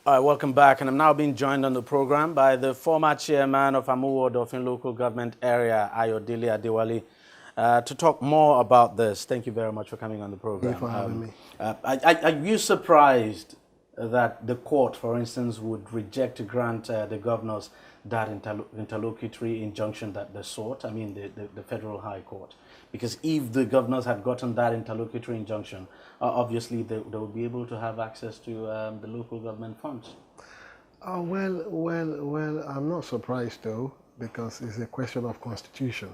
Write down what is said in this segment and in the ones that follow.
All right, welcome back. And I'm now being joined on the program by the former chairman of Amuwo Odofin Local Government Area, Ayodele Adewale, to talk more about this. Thank you very much for coming on the program. Thank you for having me. Are you surprised that the court, for instance, would reject to grant the governors that interlocutory injunction that they sought? I mean, the Federal High Court. Because if the governors had gotten that interlocutory injunction, obviously they would be able to have access to the local government funds. Well, I'm not surprised though, because it's a question of constitution,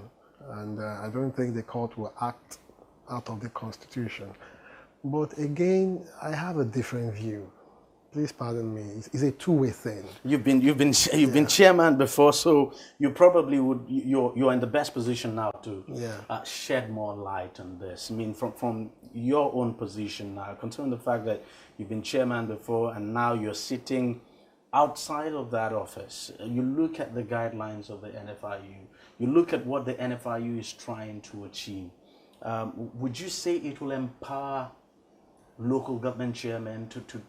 and I don't think the court will act out of the constitution. But again, I have a different view. Please pardon me. It's a two-way thing. You've been chairman before, so you probably would. You're in the best position now to shed more light on this. I mean, from your own position now, considering the fact that you've been chairman before and now you're sitting outside of that office. You look at the guidelines of the NFIU. You look at what the NFIU is trying to achieve. Would you say it will empower local government chairmen to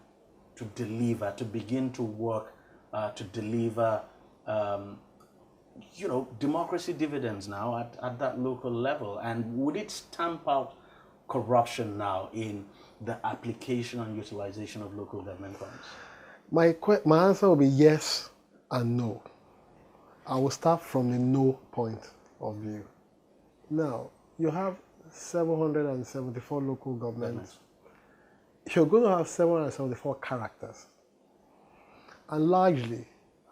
deliver, to begin to work, to deliver, democracy dividends now at that local level? And would it stamp out corruption now in the application and utilization of local government funds? My answer will be yes and no. I will start from the no point of view. Now, you have 774 local governments. You're going to have 774 characters. And largely,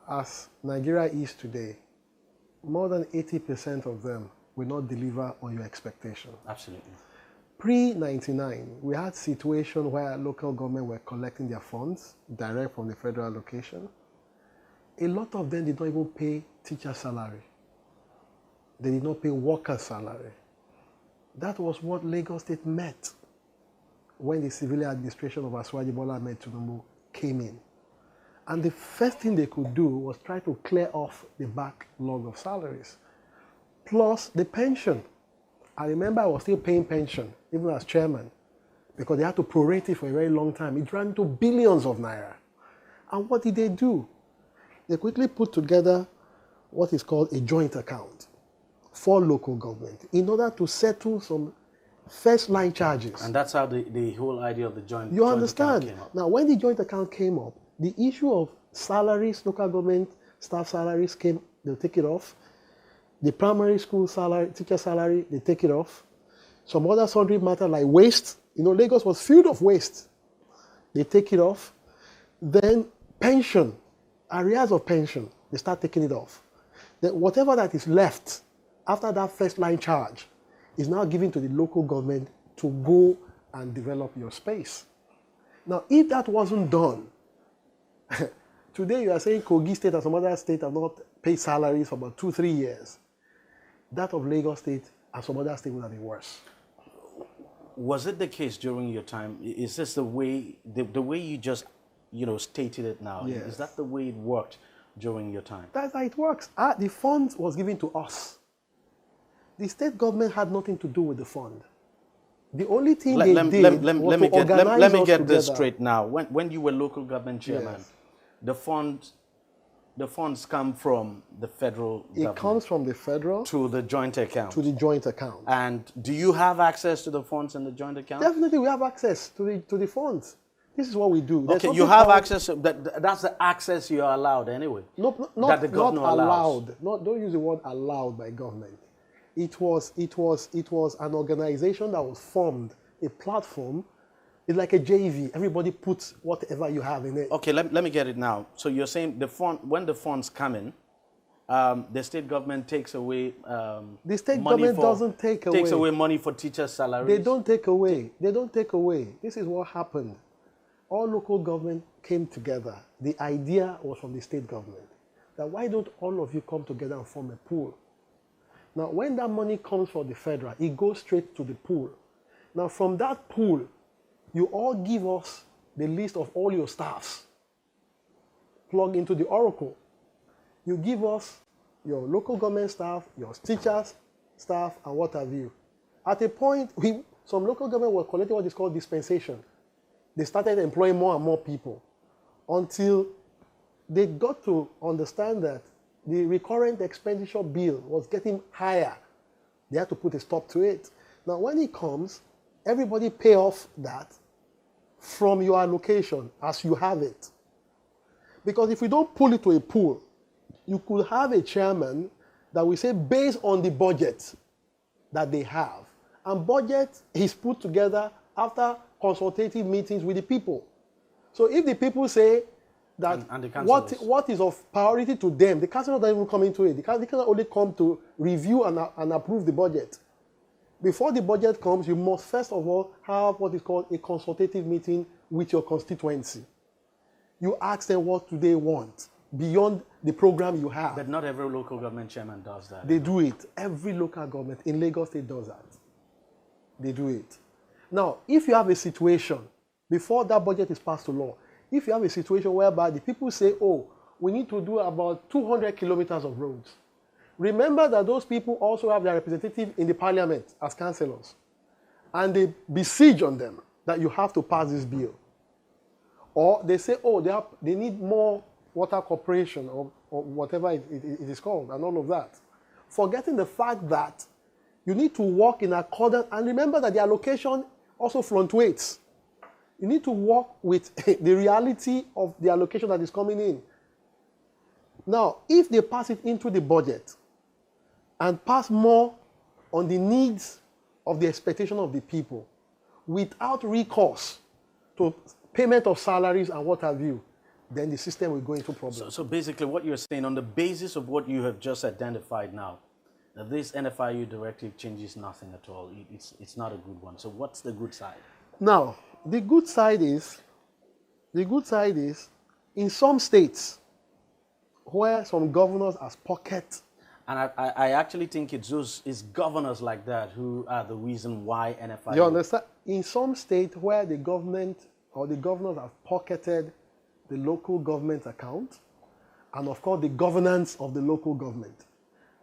as Nigeria is today, more than 80% of them will not deliver on your expectation. Absolutely. Pre-99, we had situations where local government were collecting their funds direct from the federal location. A lot of them did not even pay teacher salary. They did not pay worker salary. That was what Lagos State met when the civilian administration of Asiwaju Bola Ahmed Tinubu came in. And the first thing they could do was try to clear off the backlog of salaries, plus the pension. I remember I was still paying pension, even as chairman, because they had to prorate it for a very long time. It ran into billions of naira. And what did they do? They quickly put together what is called a joint account for local government in order to settle some first-line charges. And that's how the whole idea of the joint You understand? account came up. Now, when the joint account came up, the issue of salaries, local government staff salaries came, they'll take it off. The primary school salary, teacher salary, they take it off. Some other sundry matter like waste. Lagos was filled of waste. They take it off. Then pension, arrears of pension, they start taking it off. Then whatever that is left after that first line charge is now given to the local government to go and develop your space. Now, if that wasn't done, today you are saying Kogi State and some other states have not paid salaries for about 2-3 years. That of Lagos State and some other states would have been worse. Was it the case during your time? Is this the way you just stated it now? Yes. Is that the way it worked during your time? That's how it works. The fund was given to us. The state government had nothing to do with the fund. The only thing they did was to organize us Let me get together. this straight now. When you were local government chairman, Yes. the funds come from the federal government. It comes from the federal to the joint account. to the joint account. And do you have access to the funds in the joint account? Definitely, we have access to the funds. This is what we do. There's Okay, you something have called- access. That's the access you are allowed anyway. Not that the governor allows. allowed. Don't use the word allowed by government. It was an organization that was formed, a platform. It's like a JV. Everybody puts whatever you have in it. Okay, let me get it now. So you're saying when the funds come in, the state government takes away The state money government doesn't take away. takes away money for teachers' salaries. They don't take away. They don't take away. This is what happened. All local government came together. The idea was from the state government. That why don't all of you come together and form a pool? Now, when that money comes from the federal, it goes straight to the pool. Now, from that pool, you all give us the list of all your staffs. Plug into the Oracle. You give us your local government staff, your teachers, staff, and what have you. At a point, some local government were collecting what is called dispensation. They started employing more and more people. until they got to understand that the recurrent expenditure bill was getting higher. They had to put a stop to it. Now, when it comes, everybody pay off that from your allocation as you have it. Because if we don't pull it to a pool, you could have a chairman that will say, based on the budget that they have, and budget is put together after consultative meetings with the people. So if the people say that and what is of priority to them, the council doesn't even come into it. The council can only come to review and approve the budget. Before the budget comes, you must first of all have what is called a consultative meeting with your constituency. You ask them what do they want beyond the program you have. But not every local government chairman does that. They do it. Every local government in Lagos State does that. They do it. Now, if you have a situation, before that budget is passed to law, if you have a situation whereby the people say, oh, we need to do about 200 kilometers of roads, remember that those people also have their representative in the parliament as councillors. And they besiege on them that you have to pass this bill. Or they say, oh, they need more water corporation or whatever it is called and all of that. Forgetting the fact that you need to work in accordance, and remember that the allocation also fluctuates. You need to work with the reality of the allocation that is coming in. Now, if they pass it into the budget and pass more on the needs of the expectation of the people without recourse to payment of salaries and what have you, then the system will go into problems. So basically what you're saying, on the basis of what you have just identified now, that this NFIU directive changes nothing at all. It's not a good one. So what's the good side? Now, the good side is, in some states where some governors has pocket. And I actually think it's governors like that who are the reason why NFIU... You understand? In some states where the government or the governors have pocketed the local government account, and of course the governance of the local government.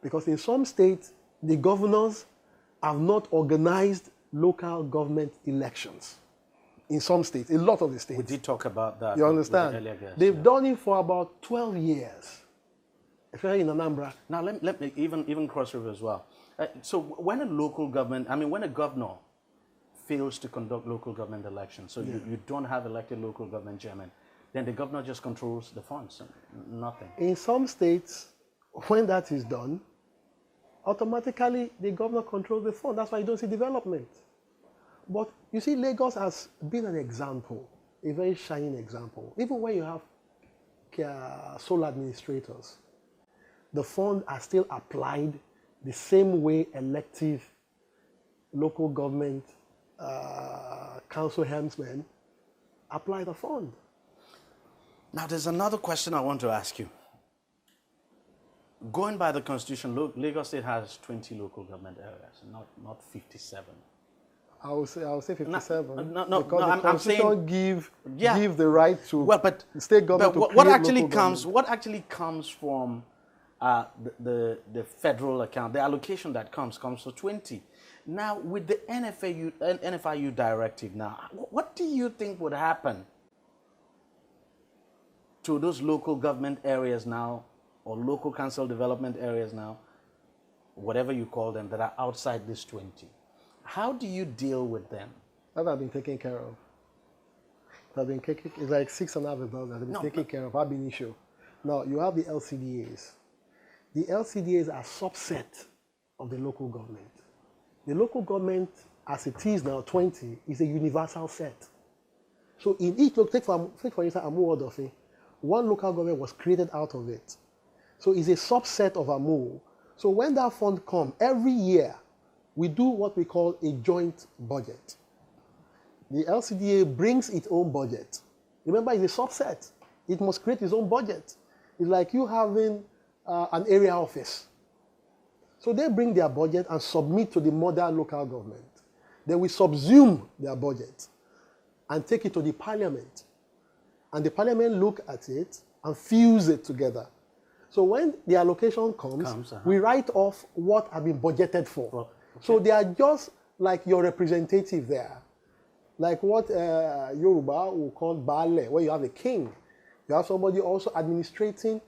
Because in some states, the governors have not organized local government elections. In some states, a lot of the states. We did talk about that. You understand? They've done it for about 12 years, especially in Anambra. Now, let me even Cross River as well. So when a local government, when a governor fails to conduct local government elections, so you don't have elected local government chairman, then the governor just controls the funds, nothing. In some states, when that is done, automatically the governor controls the fund. That's why you don't see development. But you see, Lagos has been an example, a very shining example. Even when you have sole administrators, the fund are still applied the same way elective local government council helmsmen apply the fund. Now, there's another question I want to ask you. Going by the Constitution, Lagos State has 20 local government areas, not 57. I would say 57. No, because the Constitution give the right to the state government to what actually comes from the federal account, the allocation that comes to 20. Now, with the NFIU directive now, what do you think would happen to those local government areas now, or local council development areas now, whatever you call them, that are outside this 20? How do you deal with them? That have been taken care of. It's like 6.5 billion that have been taken care of, ab initio. Now, you have the LCDAs. The LCDAs are a subset of the local government. The local government, as it is now, 20, is a universal set. So in each, take for instance, Amu Odofe, one local government was created out of it. So it's a subset of Amu. So when that fund comes, every year, we do what we call a joint budget. The LCDA brings its own budget. Remember, it's a subset. It must create its own budget. It's like you having an area office. So they bring their budget and submit to the mother local government. Then we subsume their budget and take it to the parliament. And the parliament look at it and fuse it together. So when the allocation comes we write off what have been budgeted for. Well, okay. So they are just like your representative there. Like what Yoruba will call Baale, where you have a king. You have somebody also administrating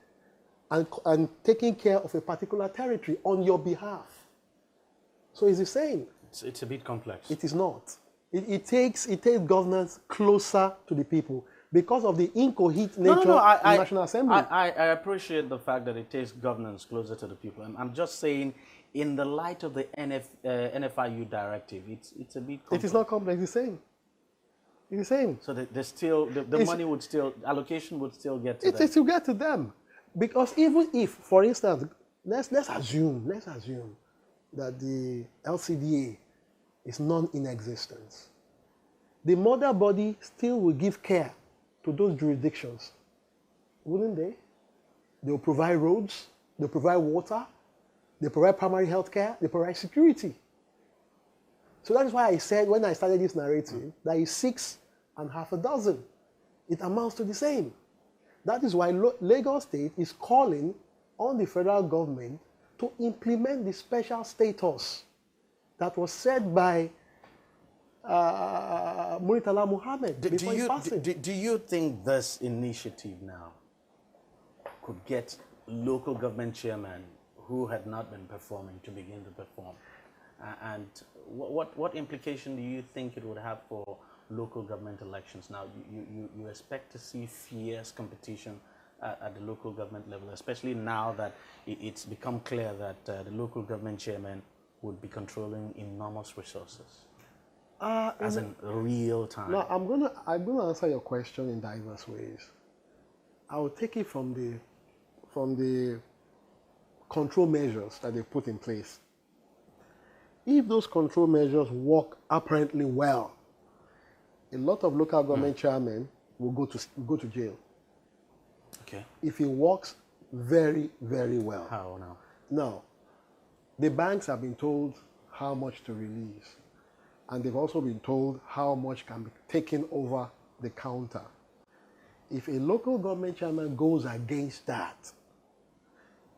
and taking care of a particular territory on your behalf. So it's the same. It's a bit complex. It is not. It takes governance closer to the people because of the incoherent nature of the National Assembly. I appreciate the fact that it takes governance closer to the people. I'm just saying, in the light of the NFIU directive, it's a bit complex. It is not complex. It's the same. It's the same. So the money would still, allocation would still get to them. It will get to them. Because even if, for instance, let's assume that the LCDA is non-in-existence, the mother body still will give care to those jurisdictions, wouldn't they? They'll provide roads, they'll provide water, they provide primary health care, they provide security. So that is why I said when I started this narrative that it's 6 and half a dozen. It amounts to the same. That is why Lagos State is calling on the federal government to implement the special status that was set by Muritala Muhammad before his passing. Do you think this initiative now could get local government chairmen who had not been performing to begin to perform? And what implication do you think it would have for local government elections? Now, you expect to see fierce competition at the local government level, especially now that it's become clear that the local government chairman would be controlling enormous resources, as in real time. No, I'm gonna answer your question in diverse ways. I will take it from the control measures that they put in place. If those control measures work apparently well, a lot of local government chairmen will go to jail. Okay. If it works very, very well. How now? Now, the banks have been told how much to release, and they've also been told how much can be taken over the counter. If a local government chairman goes against that,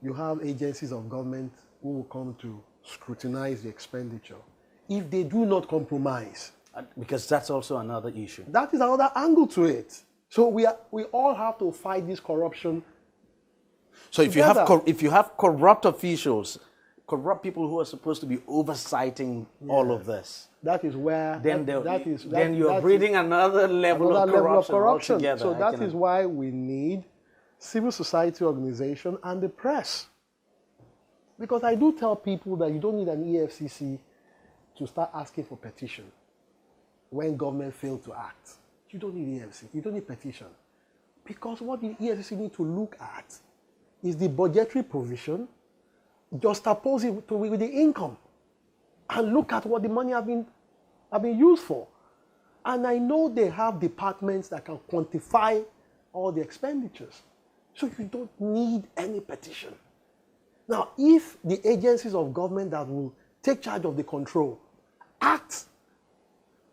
you have agencies of government who will come to scrutinize the expenditure. If they do not compromise, because that's also another issue. that is another angle to it. So we all have to fight this corruption. So if you have corrupt officials, corrupt people who are supposed to be oversighting all of this, that is where then you're breeding another level of corruption altogether. So that is why we need civil society organization and the press. Because I do tell people that you don't need an EFCC to start asking for petition when government failed to act. You don't need EFCC, you don't need petition. Because what the EFCC need to look at is the budgetary provision, juxtapose it with the income, and look at what the money have been used for. And I know they have departments that can quantify all the expenditures. So you don't need any petition. Now, if the agencies of government that will take charge of the control act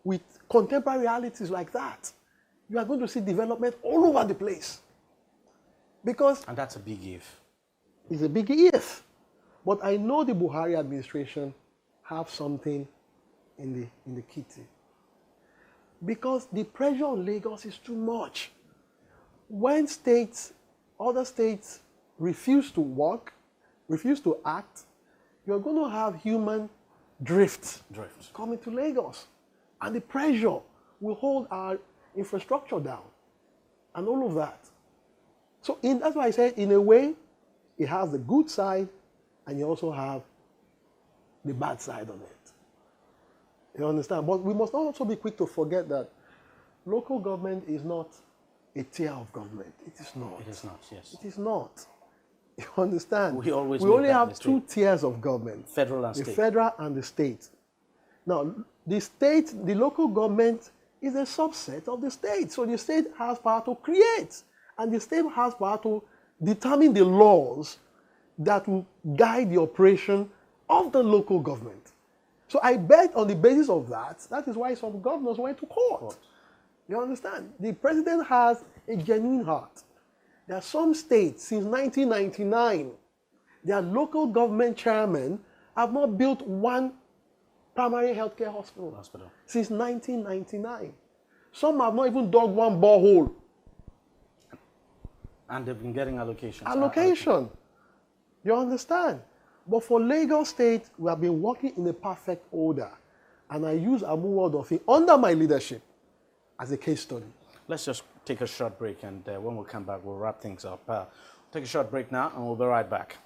with contemporary realities like that, you are going to see development all over the place. And that's a big if. It's a big if. But I know the Buhari administration have something in the kitty. Because the pressure on Lagos is too much. When other states refuse to work, refuse to act, you're going to have human drift coming to Lagos. And the pressure will hold our infrastructure down and all of that. So that's why I said, in a way, it has the good side and you also have the bad side of it. You understand? But we must also be quick to forget that local government is not a tier of government. It is not. It is not, yes. It is not. You understand? We only have two tiers of government. Federal and state. The federal and the state. Now, the local government is a subset of the state. So the state has power to create, and the state has power to determine the laws that will guide the operation of the local government. So I bet on the basis of that is why some governors went to court. You understand? The president has a genuine heart. There are some states, since 1999, their local government chairmen have not built one primary healthcare hospital. Since 1999. Some have not even dug one borehole. And they've been getting allocations. Allocation. You understand? But for Lagos State, we have been working in a perfect order. And I use Amu Odofin under my leadership as a case study. Let's just take a short break, and when we come back, we'll wrap things up. Take a short break now, and we'll be right back.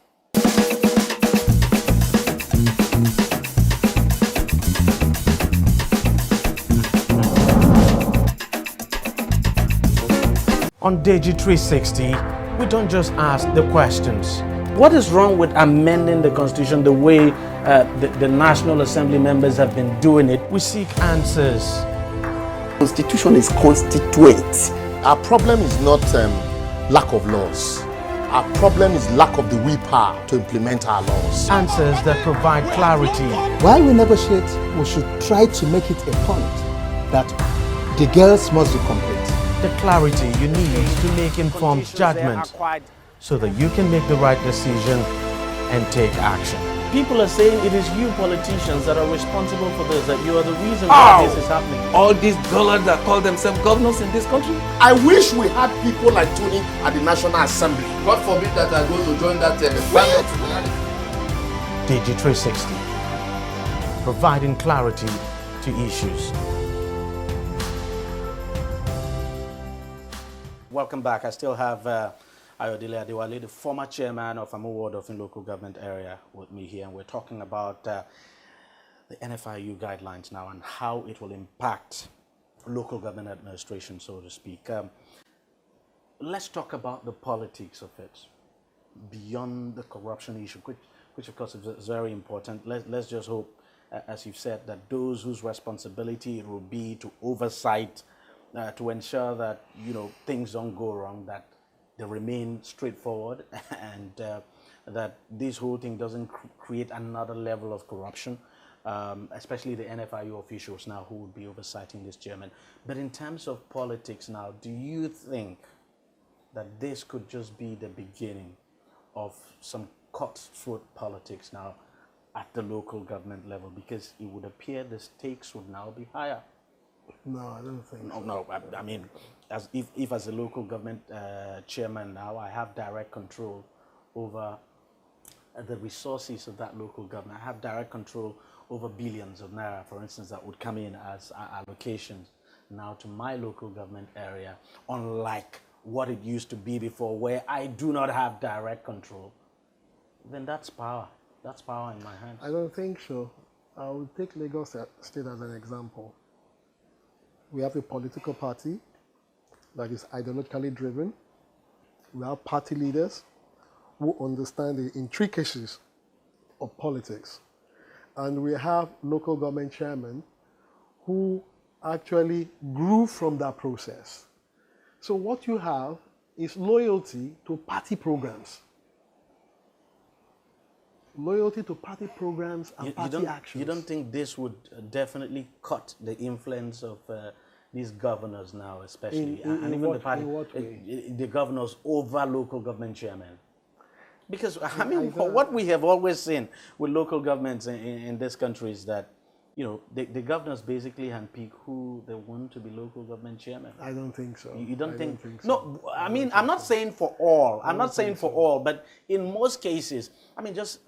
On DEJI360, we don't just ask the questions. What is wrong with amending the Constitution the way the National Assembly members have been doing it? We seek answers. Constitution is constituent. Our problem is not lack of laws. Our problem is lack of the willpower to implement our laws. Answers that provide clarity. While we negotiate, we should try to make it a point that the girls must be complete. The clarity you need to make informed judgment so that you can make the right decision and take action. People are saying it is you politicians that are responsible for this, that you are the reason why this is happening. All these dollars that call themselves governors in this country. I wish we had people like Tony at the National Assembly. God forbid that I go to join that DEJI360, providing clarity to issues. Welcome back. I still have Ayodele Adewale, the former chairman of Amu Odofin local government area, with me here, and we're talking about the NFIU guidelines now and how it will impact local government administration, so to speak. Let's talk about the politics of it, beyond the corruption issue, which of course is very important. Let's just hope, as you've said, that those whose responsibility it will be to oversight, to ensure that things don't go wrong, that they remain straightforward, and that this whole thing doesn't create another level of corruption, especially the NFIU officials now who would be oversighting this chairman. But in terms of politics now, do you think that this could just be the beginning of some cutthroat politics now at the local government level? Because it would appear the stakes would now be higher. No, I don't think so. No, I mean, if as a local government chairman now, I have direct control over the resources of that local government. I have direct control over billions of naira, for instance, that would come in as allocations now to my local government area, unlike what it used to be before, where I do not have direct control. Then that's power. That's power in my hands. I don't think so. I will take Lagos State as an example. We have a political party that is ideologically driven. We have party leaders who understand the intricacies of politics. And we have local government chairmen who actually grew from that process. So what you have is loyalty to party programs. Loyalty to party programs and party actions. You don't think this would definitely cut the influence of these governors now, especially, and even the party, the governors over local government chairmen? Because I mean, what we have always seen with local governments in this country is that, the governors basically handpick who they want to be local government chairman. I don't think so. You don't think so? No, I mean, I'm not saying for all. I'm not saying for all, but in most cases, I mean, just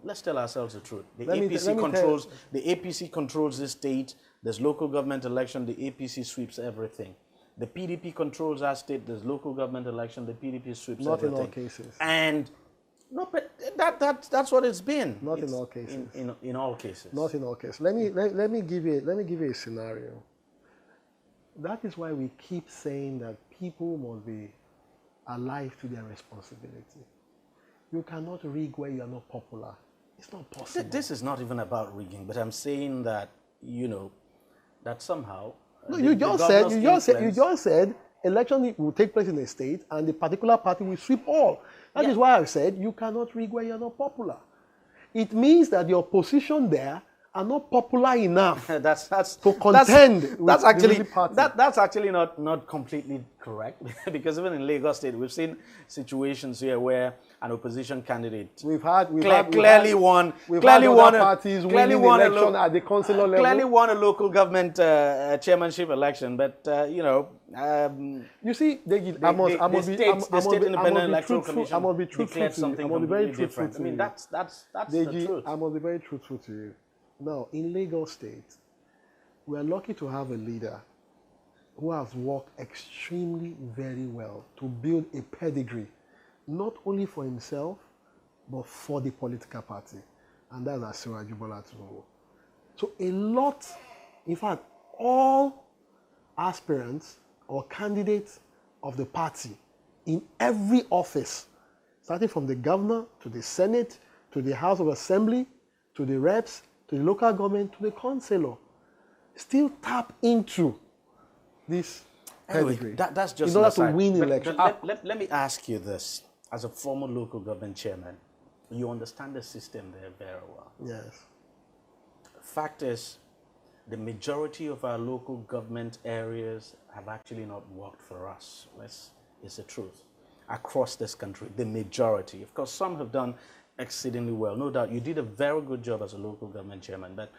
let's tell ourselves the truth. The APC controls the state. There's local government election. The APC sweeps everything. The PDP controls our state. There's local government election. The PDP sweeps everything. Not in all cases. And no, but that's what it's been. Not in all cases. In all cases. Not in all cases. Let me give you a scenario. That is why we keep saying that people must be alive to their responsibility. You cannot rig where you are not popular. It's not possible. This is not even about rigging, but I'm saying that, that somehow... No, you just said election will take place in a state and the particular party will sweep all. That is why I said you cannot rig where you're not popular. It means that your position there are not popular enough that's to contend with that's the actually ruling party. that's actually not completely correct because even in Lagos State we've seen situations here where an opposition candidate clearly won parties winning election at the councillor level. Clearly won a local government chairmanship election, but you know. You see, the state independent electoral commission declared something completely different. I mean, that's the truth. I must be very truthful to you. Now, in Lagos State, we are lucky to have a leader who has worked extremely very well to build a pedigree, not only for himself, but for the political party. And that's Asiwaju Bola Tinubu. So a lot, in fact, all aspirants or candidates of the party in every office, starting from the governor to the Senate, to the House of Assembly, to the reps, to the local government, to the councillor, still tap into this pedigree. Anyway, that's just in order to win election. Let me ask you this. As a former local government chairman, you understand the system there very well. Yes. Fact is, the majority of our local government areas have actually not worked for us. It's the truth. Across this country, the majority. Of course, some have done exceedingly well. No doubt, you did a very good job as a local government chairman. But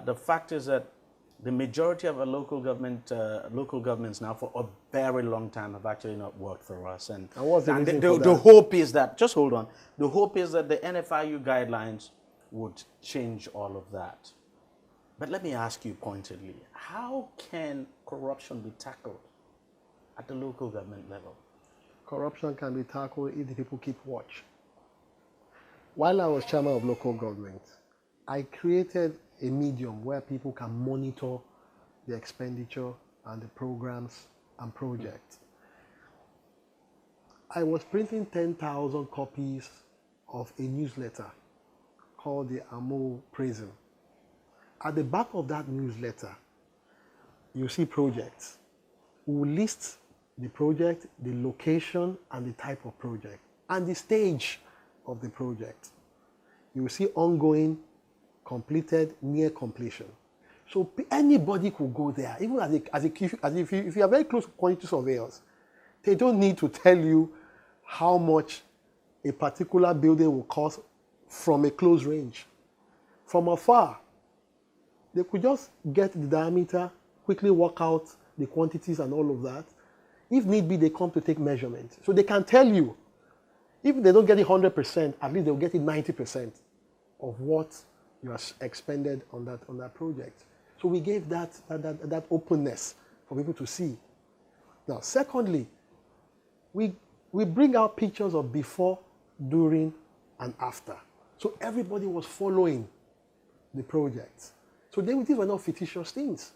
the fact is that the majority of our local governments now for a very long time have actually not worked for us. And the hope is that, just hold on, the hope is that the NFIU guidelines would change all of that. But let me ask you pointedly, how can corruption be tackled at the local government level? Corruption can be tackled if the people keep watch. While I was chairman of local government, I created a medium where people can monitor the expenditure and the programs and projects. I was printing 10,000 copies of a newsletter called the Amo Prism. At the back of that newsletter, you see projects. We will list the project, the location, and the type of project, and the stage of the project. You will see ongoing, completed, near completion. So anybody could go there, even if you are very close to quantity surveyors, they don't need to tell you how much a particular building will cost from a close range. From afar, they could just get the diameter, quickly work out the quantities and all of that. If need be, they come to take measurements. So they can tell you, if they don't get it 100%, at least they'll get it 90% of what you have expended on that project. So we gave that openness for people to see. Now, secondly, we bring out pictures of before, during, and after. So everybody was following the project. So these were not fictitious things.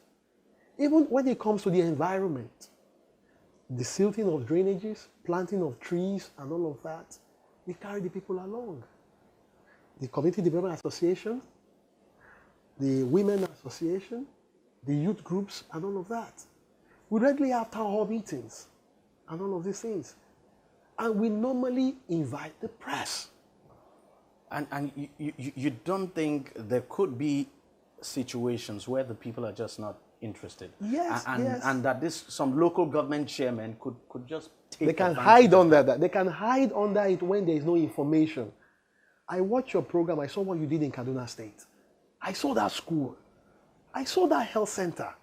Even when it comes to the environment, the silting of drainages, planting of trees, and all of that, we carry the people along. The Community Development Association, the Women Association, the youth groups, and all of that. We regularly have town hall meetings and all of these things. And we normally invite the press. And you don't think there could be situations where the people are just not interested? Yes, yes. And that some local government chairman could just take They can hide under that. They can hide under it when there is no information. I watched your program. I saw what you did in Kaduna State. I saw that school. I saw that health center.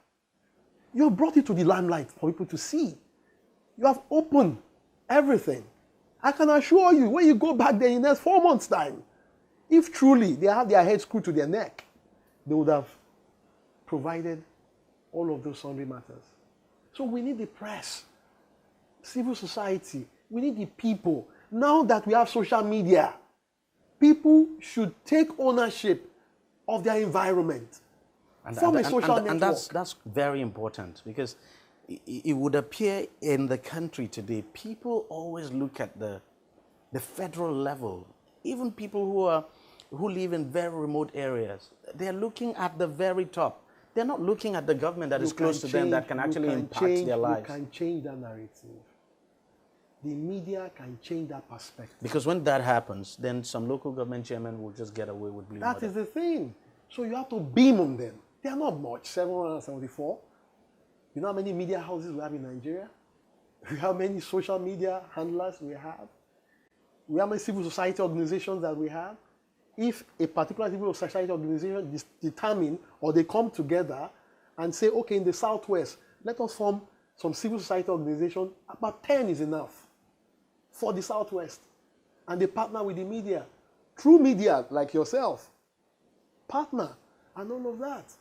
You have brought it to the limelight for people to see. You have opened everything. I can assure you, when you go back there in the next 4 months' time, if truly they have their head screwed to their neck, they would have provided all of those sundry matters. So we need the press, civil society, we need the people. Now that we have social media, people should take ownership of their environment. And that's very important, because it would appear in the country today, people always look at the federal level. Even people who live in very remote areas, they're looking at the very top. They're not looking at the government that is close to them that can actually impact their lives. You can change that narrative. The media can change that perspective. Because when that happens, then some local government chairman will just get away with blame. That is the thing. So you have to beam on them. They are not much, 774. You know how many media houses we have in Nigeria? How many social media handlers we have? How many civil society organizations that we have? If a particular civil society organization determine or they come together and say, okay, in the Southwest, let us form some civil society organization, about 10 is enough for the Southwest. And they partner with the media. Through media, like yourself, partner, and all of that.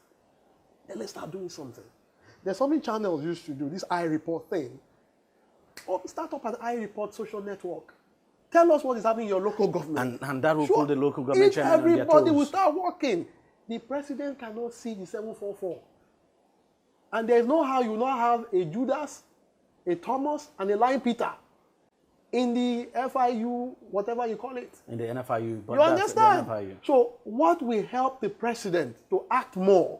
Then let's start doing something. There's something channels used to do, this iReport thing. Or start up an iReport social network. Tell us what is happening in your local government. And that will put the local government chairman on their toes. Everybody will start working. The president cannot see the 744. And there's no how you not have a Judas, a Thomas, and a Lion Peter in the FIU, whatever you call it. In the NFIU. But you understand? The NFIU. So what will help the president to act more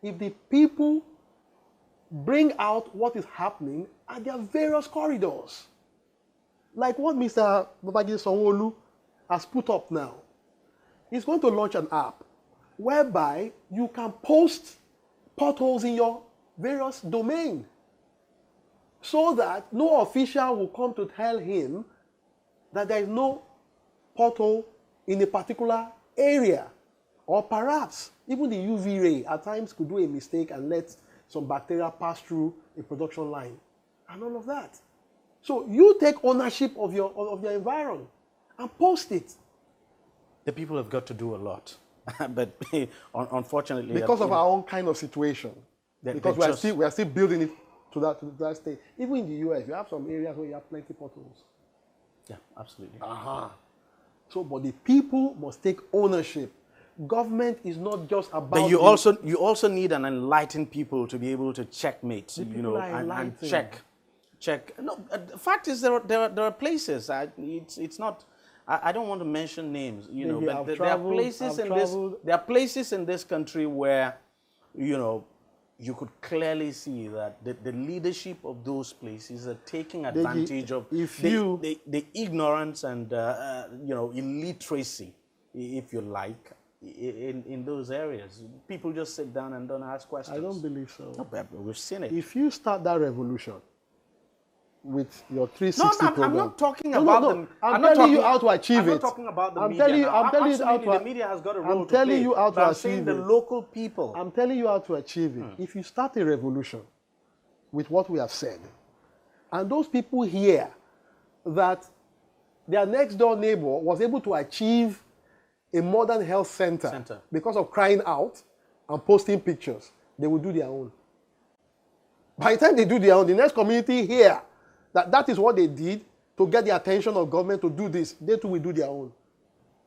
if the people bring out what is happening at their various corridors? Like what Mr. Babajide Sanwo-Olu has put up now. He's going to launch an app whereby you can post potholes in your various domain so that no official will come to tell him that there is no pothole in a particular area. Or perhaps even the UV ray at times could do a mistake and let some bacteria pass through a production line and all of that. So you take ownership of your environment and post it. The people have got to do a lot. But unfortunately, because of our own kind of situation. Because we are still building it to that state. Even in the US, you have some areas where you have plenty potholes. Yeah, absolutely. So, but the people must take ownership. Government is not just about. But you also need an enlightened people to be able to checkmate, and check. No, the fact is there are places. It's not. I don't want to mention names, but there are places in this country where, you could clearly see that the leadership of those places are taking advantage of the ignorance and illiteracy, if you like, in those areas. People just sit down and don't ask questions. I don't believe so. No, but we've seen it. If you start that revolution with your 360 program. I'm not talking about them. I'm telling you how to achieve it. I'm not talking about the media. I'm telling you how to. The media has got a role to play. I'm telling you how to achieve it. The local people. I'm telling you how to achieve it. If you start a revolution with what we have said, and those people hear that their next door neighbor was able to achieve a modern health center because of crying out and posting pictures, they will do their own. By the time they do their own, the next community here, that is what they did to get the attention of government to do this. They too will do their own.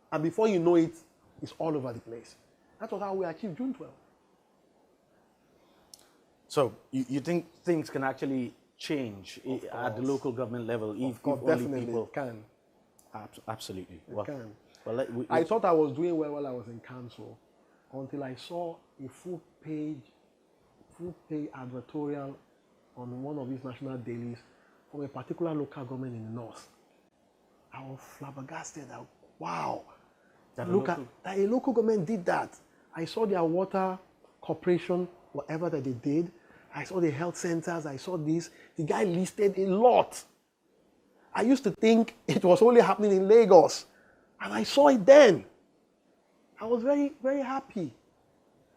And before you know it, it's all over the place. That was how we achieved June 12. So you think things can actually change at the local government level if definitely only people can. Absolutely. It can. Well, I thought I was doing well while I was in council until I saw a full-page advertorial on one of these national dailies from a particular local government in the north. I was flabbergasted. Wow, that a local government did that. I saw their water corporation, whatever that they did. I saw the health centers. I saw this. The guy listed a lot. I used to think it was only happening in Lagos. And I saw it then. I was very, very happy.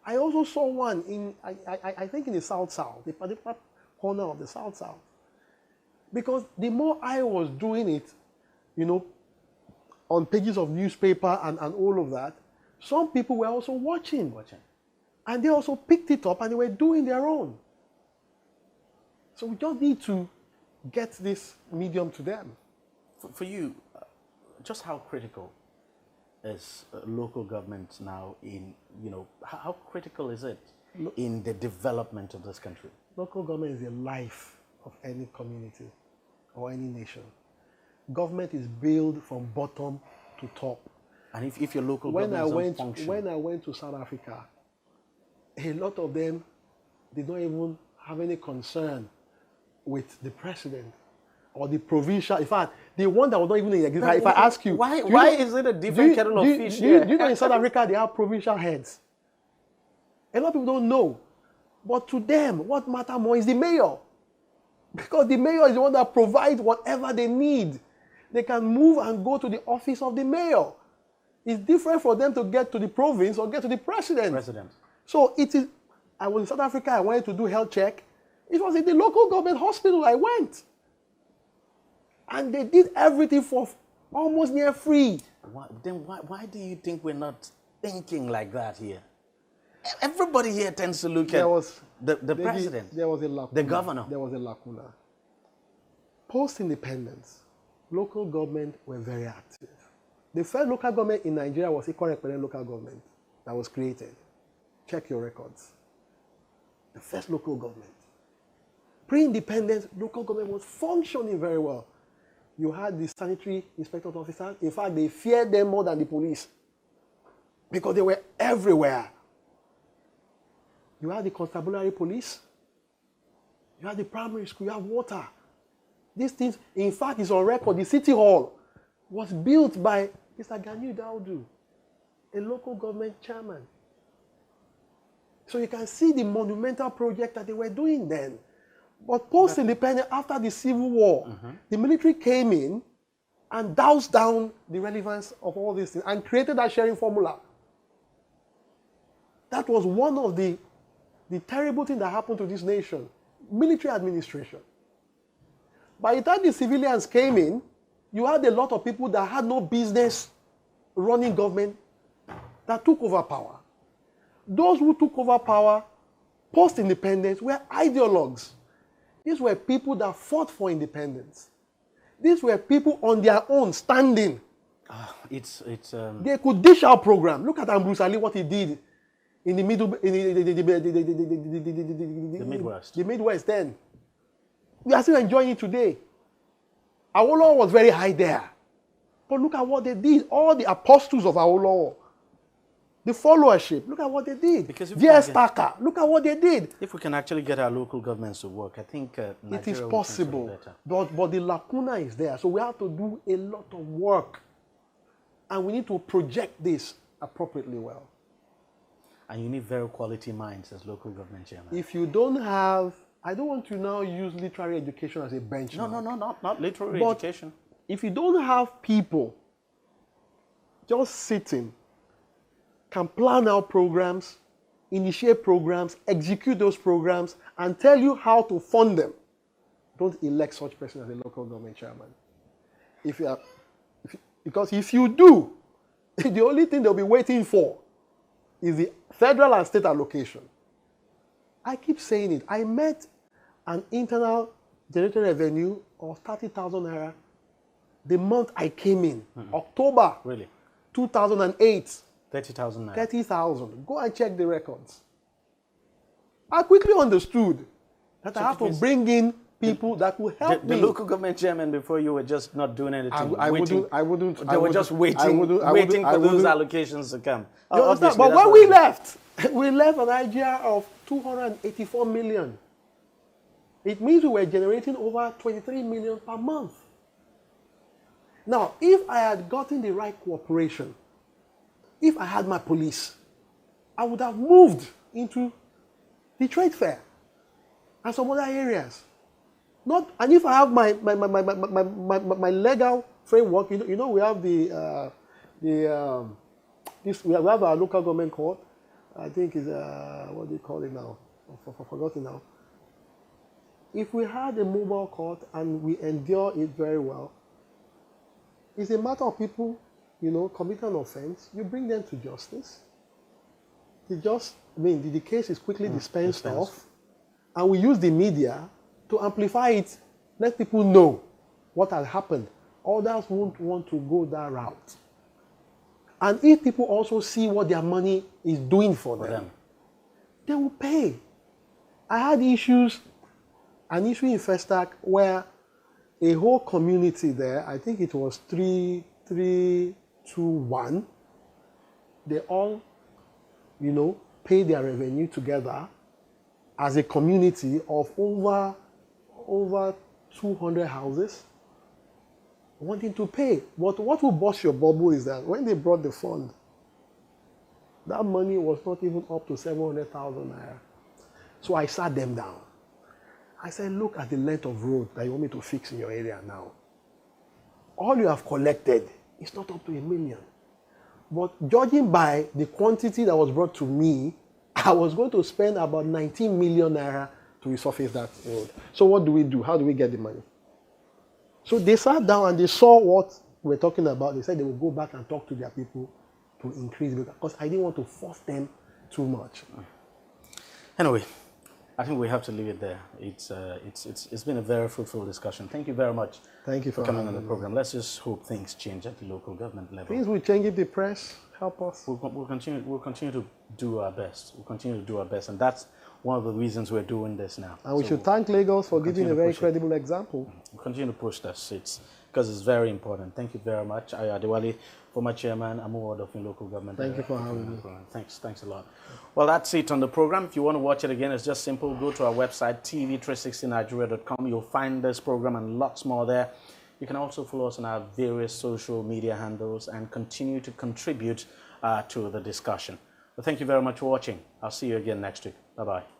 I also saw one in, I think in the South-South, the particular corner of the South-South. Because the more I was doing it, on pages of newspaper and all of that, some people were also watching. And they also picked it up and they were doing their own. So we just need to get this medium to them. For you, just how critical is local government now in, how critical is it in the development of this country? Local government is the life of any community or any nation. Government is built from bottom to top. And if your local government doesn't function... When I went to South Africa, a lot of them did not even have any concern with the president or the provincial. In fact, the one that was not even in existence. If I ask you, why is it a different kettle of fish? Do you know in South Africa they have provincial heads? A lot of people don't know. But to them, what matters more is the mayor. Because the mayor is the one that provides whatever they need. They can move and go to the office of the mayor. It's different for them to get to the province or get to the president. So it is, I was in South Africa, I wanted to do health check. It was in the local government hospital I went. And they did everything for almost near free. Why do you think we're not thinking like that here? Everybody here tends to look at the president, there was a lacuna, the governor. There was a lacuna. Post-independence, local government were very active. The first local government in Nigeria was Equal Independent Local Government that was created. Check your records. The first local government. Pre-independence, local government was functioning very well. You had the sanitary inspector officers. In fact, they feared them more than the police because they were everywhere. You had the constabulary police. You had the primary school. You have water. These things, in fact, is on record. The city hall was built by Mr. Ganyu Daudu, a local government chairman. So you can see the monumental project that they were doing then. But post-independence, after the Civil War, the military came in and doused down the relevance of all these things and created that sharing formula. That was one of the terrible things that happened to this nation. Military administration. By the time the civilians came in, you had a lot of people that had no business running government that took over power. Those who took over power post-independence were ideologues. These were people that fought for independence. These were people on their own, standing. They could dish out program. Look at Ambrose Ali, what he did in the Midwest. The Midwest then. We are still enjoying it today. Awolowo was very high there. But look at what they did. All the apostles of Awolowo, the followership, look at what they did. J.S. Tucker, look at what they did. If we can actually get our local governments to work, I think Nigeria it is possible. But the lacuna is there. So we have to do a lot of work. And we need to project this appropriately well. And you need very quality minds as local government chairman. If you don't have, I don't want to now use literary education as a benchmark. No, not literary education. If you don't have people just sitting, can plan out programs, initiate programs, execute those programs, and tell you how to fund them, don't elect such person as a local government chairman. Because if you do, the only thing they'll be waiting for is the federal and state allocation. I keep saying it. I met an internal generated revenue of 30,000 naira the month I came in, October 2008. 30,000 naira. 30,000. Go and check the records. I quickly understood that I have to bring in people that will help me. The local government chairman before you were just not doing anything. I wouldn't. They were just waiting for those allocations to come. You understand? But when we left an idea of 284 million. It means we were generating over 23 million per month. Now, if I had gotten the right cooperation, if I had my police, I would have moved into the trade fair and some other areas. And if I have my legal framework, we have we have our local government court. I think is what do you call it now? I've forgotten now. If we had a mobile court and we endure it very well, it's a matter of people, commit an offense, you bring them to justice. The case is quickly dispensed off, and we use the media to amplify it, let people know what has happened. Others won't want to go that route. And if people also see what their money is doing for them, they will pay. I had an issue in Festac where a whole community there, I think it was 3-2-1, they all, paid their revenue together as a community of over 200 houses wanting to pay. But what will burst your bubble is that when they brought the fund, That money was not even up to 700,000 naira. So I sat them down. I said, look at the length of road that you want me to fix in your area now. All you have collected is not up to 1 million. But judging by the quantity that was brought to me, I was going to spend about 19 million naira to resurface that road. So what do we do? How do we get the money? So they sat down and they saw what we're talking about. They said they would go back and talk to their people to increase it, because I didn't want to force them too much. Anyway, I think we have to leave it there. It's been a very fruitful discussion. Thank you very much. Thank you for coming on the program. Let's just hope things change at the local government level. Things will change if the press help us. We'll continue to do our best. We'll continue to do our best, and that's one of the reasons we're doing this now. And we should thank Lagos for giving a very credible example. We'll continue to push this. Because it's very important. Thank you very much. Ayo Adewale, former chairman, Amuward of local government. Thank you for having me. Thanks a lot. Well, that's it on the program. If you want to watch it again, it's just simple. Go to our website, tv360nigeria.com. You'll find this program and lots more there. You can also follow us on our various social media handles and continue to contribute to the discussion. Well, thank you very much for watching. I'll see you again next week. Bye-bye.